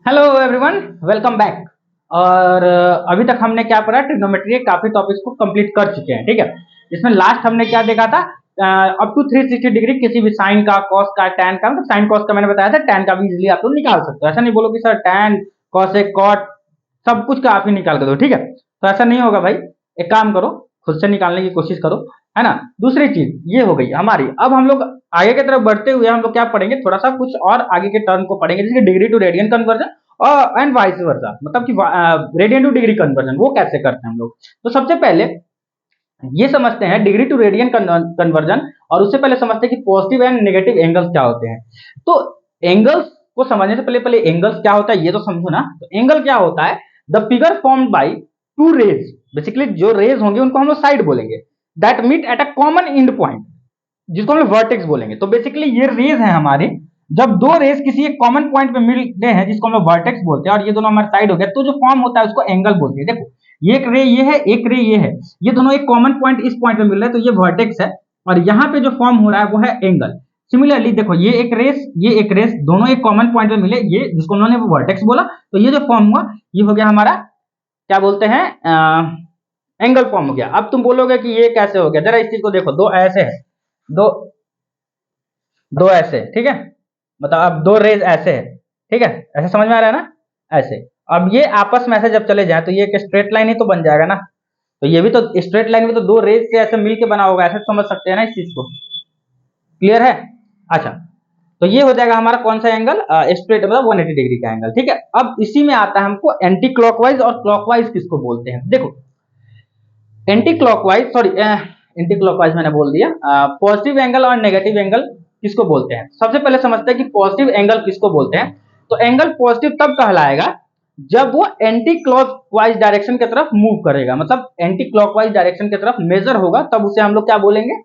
Hello everyone, welcome back. और अभी तक हमने क्या पढ़ा, ट्रिग्नोमेट्री के काफी टॉपिक्स को कंप्लीट कर चुके हैं। ठीक है, इसमें लास्ट हमने क्या देखा था, अप टू 360 डिग्री किसी भी साइन का, कॉस का, टैन का। मतलब साइन कॉस का मैंने बताया था, टैन का भी इजीली आप लोग निकाल सकते हो। ऐसा नहीं बोलो कि सर टैन कॉसेक कॉट सब कुछ का आप ही निकाल के दो। ठीक है, तो ऐसा नहीं होगा भाई। एक काम करो, खुद से निकालने की कोशिश करो, है ना। दूसरी चीज ये हो गई हमारी। अब हम लोग आगे की तरफ बढ़ते हुए हम लोग क्या पढ़ेंगे, थोड़ा सा कुछ और आगे के टर्म को पढ़ेंगे, जैसे डिग्री टू रेडियन कन्वर्जन और एंड वाइस वर्सा। मतलब कि रेडियन टू डिग्री कन्वर्जन वो कैसे करते हैं हम लोग। तो सबसे पहले ये समझते हैं डिग्री टू रेडियन कन्वर्जन, और उससे पहले समझते हैं कि पॉजिटिव एंड नेगेटिव एंगल्स क्या होते हैं। तो एंगल्स को समझने से पहले पहले एंगल्स क्या होता है ये तो समझो ना। तो एंगल क्या होता है, the figure formed by two rays. Basically जो रेज होंगे उनको हम लोग साइड बोलेंगे, that meet at a common end point, जिसको हम लोग वर्टेक्स बोलेंगे। तो बेसिकली ये रेज है हमारे। जब दो रेज किसी एक कॉमन पॉइंट पे मिलते हैं, जिसको हम लोग वर्टेक्स बोलते हैं, और ये दोनों हमारे साइड हो गए, तो जो फॉर्म होता है उसको एंगल बोलते हैं। देखो, ये एक रे ये है, एक रे ये है, ये दोनों एक कॉमन पॉइंट इस पॉइंट पे मिल रहे हैं, तो ये वर्टेक्स है। और यहाँ पे जो फॉर्म हो रहा है वो है एंगल। सिमिलरली देखो, ये एक रेस ये एक रेस, दोनों एक कॉमन पॉइंट पे मिले, ये जिसको उन्होंने वर्टेक्स बोला, तो ये जो फॉर्म हुआ ये हो गया हमारा, क्या बोलते हैं, एंगल फॉर्म हो गया। अब तुम बोलोगे कि ये कैसे हो गया, जरा इस चीज को देखो। दो ऐसे है, दो दो ऐसे, ठीक है। मतलब अब दो रेज ऐसे है, ठीक है, ऐसे समझ में आ रहा है ना, ऐसे। अब ये आपस में ऐसे जब चले जाए तो ये एक स्ट्रेट लाइन ही तो बन जाएगा ना। तो ये भी तो स्ट्रेट लाइन में तो दो रेज से ऐसे मिलके बना होगा, ऐसे समझ सकते हैं ना इस चीज को। क्लियर है? अच्छा, तो ये हो जाएगा हमारा कौन सा एंगल, स्ट्रेट मतलब 180 डिग्री का एंगल। ठीक है, अब इसी में आता है हमको एंटी क्लॉकवाइज और क्लॉकवाइज किसको बोलते हैं। देखो, anti clockwise, sorry anti clockwise मैंने बोल दिया। पॉजिटिव एंगल और नेगेटिव एंगल किसको बोलते हैं, सबसे पहले समझते हैं कि पॉजिटिव एंगल किसको बोलते हैं। तो एंगल पॉजिटिव तब कहलाएगा जब वो एंटी क्लॉकवाइज डायरेक्शन की तरफ मूव करेगा, मतलब एंटी क्लॉकवाइज डायरेक्शन की तरफ मेजर होगा, तब उसे हम लोग क्या बोलेंगे,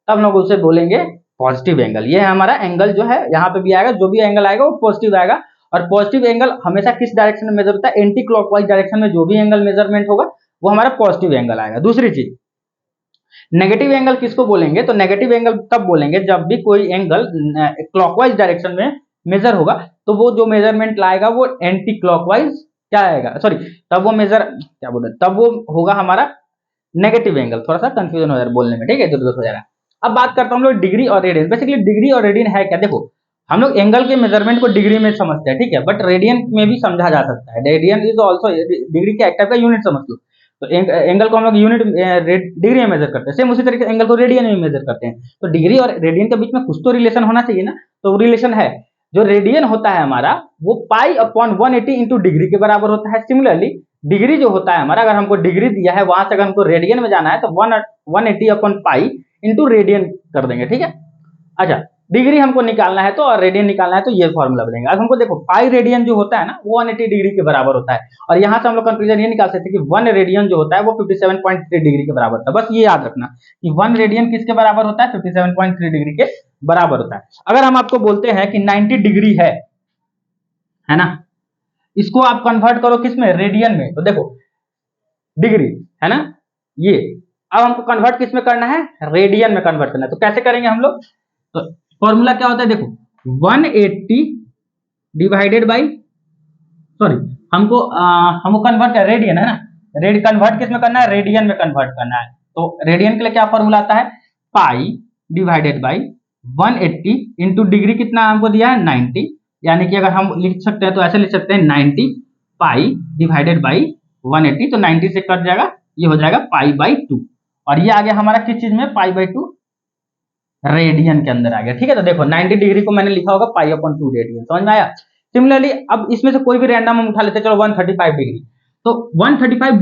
तब लोग उसे बोलेंगे पॉजिटिव एंगल। ये हमारा एंगल जो है यहाँ पे भी आएगा, जो भी एंगल आएगा वो पॉजिटिव आएगा। और पॉजिटिव एंगल हमेशा किस डायरेक्शन में मेजर होता है, एंटी क्लॉकवाइज डायरेक्शन में जो भी एंगल मेजरमेंट होगा वो हमारा पॉजिटिव एंगल आएगा। दूसरी चीज, नेगेटिव एंगल किसको बोलेंगे, तो नेगेटिव एंगल तब बोलेंगे जब भी कोई एंगल क्लॉकवाइज डायरेक्शन में मेजर होगा, तो वो जो मेजरमेंट लाएगा वो एंटी क्लॉकवाइज क्या आएगा, सॉरी, तब वो मेजर क्या बोले, तब वो होगा हमारा नेगेटिव एंगल। थोड़ा सा कंफ्यूजन हो जा रहा है बोलने में, ठीक है, इधर उधर हो जा रहा है। अब बात करता हूँ हम लोग डिग्री और रेडियन। बेसिकली डिग्री और रेडियन है क्या, देखो हम लोग एंगल के मेजरमेंट को डिग्री में समझते हैं, ठीक है, बट रेडियन में भी समझा जा सकता है। रेडियन इज ऑल्सो डिग्री का एक टाइप का यूनिट समझ लो। तो एंगल को हम लोग यूनिट डिग्री में मेजर करते हैं, सेम उसी तरीके से एंगल को रेडियन में मेजर करते हैं। तो डिग्री और रेडियन के बीच में कुछ तो रिलेशन होना चाहिए ना, तो रिलेशन है। जो रेडियन होता है हमारा वो पाई अपॉन 180 इंटू डिग्री के बराबर होता है। सिमिलरली डिग्री जो होता है हमारा, अगर हमको डिग्री दिया है वहां से अगर हमको रेडियन में जाना है तो 180 अपॉन पाई इंटू रेडियन कर देंगे, ठीक है। अच्छा, डिग्री हमको निकालना है तो, और रेडियन निकालना है तो ये फॉर्मूला बनेगा। अब हमको देखो, पाई रेडियन जो होता है ना वो 180 डिग्री के बराबर होता है, और यहां से हम लोग कंक्लूजन ये निकाल सकते हैं कि 1 रेडियन जो होता है वो 57.3 डिग्री के बराबर होता है। बस ये याद रखना कि 1 रेडियन किसके बराबर होता है, 57.3 डिग्री के बराबर होता है। अगर हम आपको बोलते हैं कि 90 डिग्री है ना, इसको आप कन्वर्ट करो किस में, रेडियन में, तो देखो डिग्री है ना ये, अब हमको कन्वर्ट किस में करना है, रेडियन में कन्वर्ट करना है। तो कैसे करेंगे हम लोग, तो फॉर्मूला क्या होता है, देखो 180 डिवाइडेड बाई, सॉरी, हमको कन्वर्ट कर रेडियन है ना, कन्वर्ट किस में करना है, रेडियन में कन्वर्ट करना है। तो रेडियन के लिए क्या फॉर्मूला आता है, पाई डिवाइडेड बाई 180 इंटू डिग्री कितना हमको दिया है 90, यानी कि अगर हम लिख सकते हैं तो ऐसे लिख सकते हैं 90 पाई डिवाइडेड बाई 180, तो 90 से कट जाएगा, ये हो जाएगा पाई बाई 2, और ये आ गया हमारा किस चीज में, पाई बाई 2 रेडियन के अंदर आ गया। ठीक है, तो देखो 90 डिग्री को मैंने लिखा होगा पाई अपॉन 2 रेडियन, समझ में आया। सिमिलरली अब इसमें से कोई भी रैंडम हम उठा लेते हैं, चलो 135 डिग्री, तो 135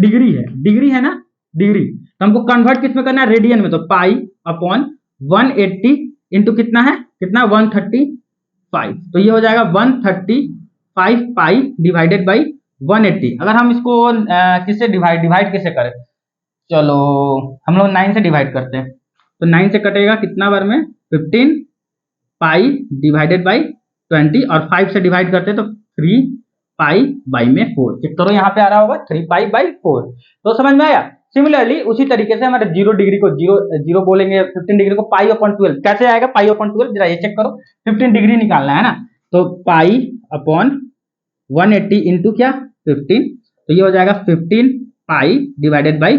डिग्री है ना, डिग्री, तो हमको कन्वर्ट किस में करना है, रेडियन में, तो पाई अपॉन 180 इंटू कितना है, कितना 135, तो ये हो जाएगा 135 पाई डिवाइडेड बाई 180। अगर हम इसको किससे डिवाइड किससे करें, चलो हम लोग 9 से डिवाइड करते हैं, तो 9 से कटेगा कितना बार में, 15 पाई डिवाइडेड बाई 20, और 5 से डिवाइड करते हैं तो 3 पाई बाई में 4। चेक करो यहाँ पे आ रहा होगा 3 पाई बाई 4, तो समझ में आया। सिमिलरली उसी तरीके से हमारे 0 डिग्री को जीरो जीरो बोलेंगे, 15 डिग्री को पाई अपॉन 12, कैसे आएगा पाई अपॉन 12, जरा ये चेक करो, 15 डिग्री निकालना है ना, तो पाई अपॉन 180 इंटू क्या 15, तो ये हो जाएगा 15 पाई डिवाइडेड बाई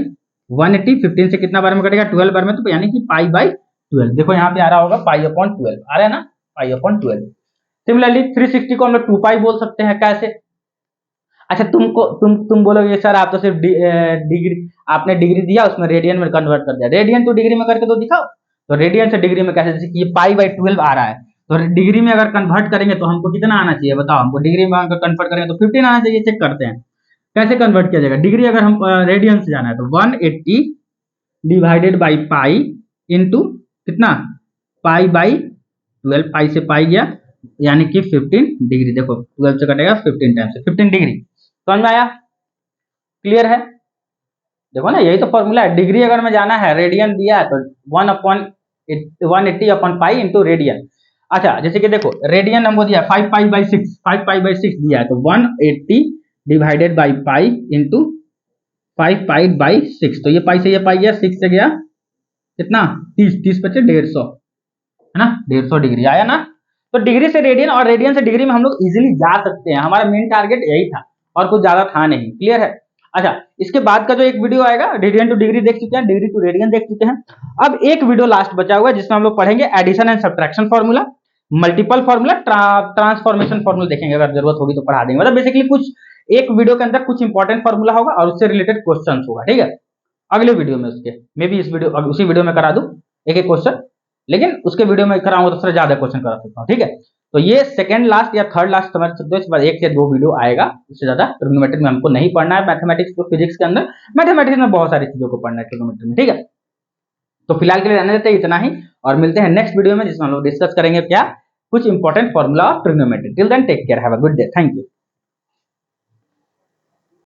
180। 15 से कितना बार में कटेगा 12 बार में, तो यानी कि पाई बाई 12। देखो यहाँ पे आ रहा होगा पाई अपॉन 12 आ रहा है ना, पाई अपॉन 12। सिमिलरली 360 को हम लोग 2 पाई बोल सकते हैं। कैसे? अच्छा तुम बोलोगे सर आप तो सिर्फ डिग्री, आपने डिग्री दिया उसमें रेडियन में कन्वर्ट कर दिया, रेडियन टू डिग्री में करके तो दिखाओ। तो रेडियन से डिग्री में कैसे? जैसे कि ये पाई बाई 12 आ रहा है, तो डिग्री में अगर कन्वर्ट करेंगे तो हमको कितना आना चाहिए बताओ? हमको डिग्री में अगर कन्वर्ट करेंगे तो 15 आना चाहिए। चेक करते हैं कैसे कन्वर्ट किया जाएगा। डिग्री अगर हम रेडियन से जाना है तो 180 डिवाइडेड बाई पाई इंटू कितना पाई बाई 12, पाई से पाई गया यानी कि 15 डिग्री। देखो 12 से कटेगा 15 टाइम से 15 डिग्री। समझ में आया? क्लियर है? देखो ना यही तो फॉर्मूला है। डिग्री अगर में जाना है, रेडियन दिया है तो 180 अपॉन पाई इंटू रेडियन। अच्छा जैसे कि देखो रेडियन हमको दिया 5 पाई बाई 6, 5 पाई बाई 6 दिया है, तो 180 divided by pi into 5 pi by 6। तो ये पाई से ये पाई गया, 6 से गया कितना 30, 30 बचे 150, है ना, 150 डिग्री आया ना। तो डिग्री से रेडियन और रेडियन से डिग्री में हम लोग इजीली जा सकते हैं। हमारा मेन टारगेट यही था और कुछ ज्यादा था नहीं। क्लियर है? अच्छा इसके बाद का जो एक वीडियो आएगा, रेडियन टू डिग्री देख चुके हैं, डिग्री टू रेडियन देख चुके हैं। अब एक वीडियो लास्ट बचा हुआ है जिसमें हम लोग पढ़ेंगे addition and subtraction formula, multiple formula, transformation formula देखेंगे। अगर जरूरत होगी तो पढ़ा देंगे। मतलब बेसिकली कुछ एक वीडियो के अंदर कुछ इंपॉर्टेंट फॉर्मूला होगा और उससे रिलेटेड क्वेश्चन होगा। ठीक है? अगले वीडियो में उसके मे बी उसी वीडियो में करा दूं एक एक क्वेश्चन, लेकिन उसके वीडियो में कराऊंगा तो उससे ज्यादा क्वेश्चन करा सकता हूँ। ठीक है? तो ये सेकंड लास्ट या थर्ड लास्ट समझ सकते हो। इस बार 1 से 2 वीडियो आएगा, इससे ज्यादा ट्रिग्नोमेट्री में हमको नहीं पढ़ना है। मैथमेटिक्स को फिजिक्स के अंदर, मैथमेटिक्स में बहुत सारी चीजों को पढ़ना है ट्रिग्नोमेट्री में। ठीक है? तो फिलहाल के लिए रहने देते हैं इतना ही, और मिलते हैं नेक्स्ट वीडियो में जिसमें हम लोग डिस्कस करेंगे क्या कुछ important formula of trigonometry. Till then take care, have a good day, thank you.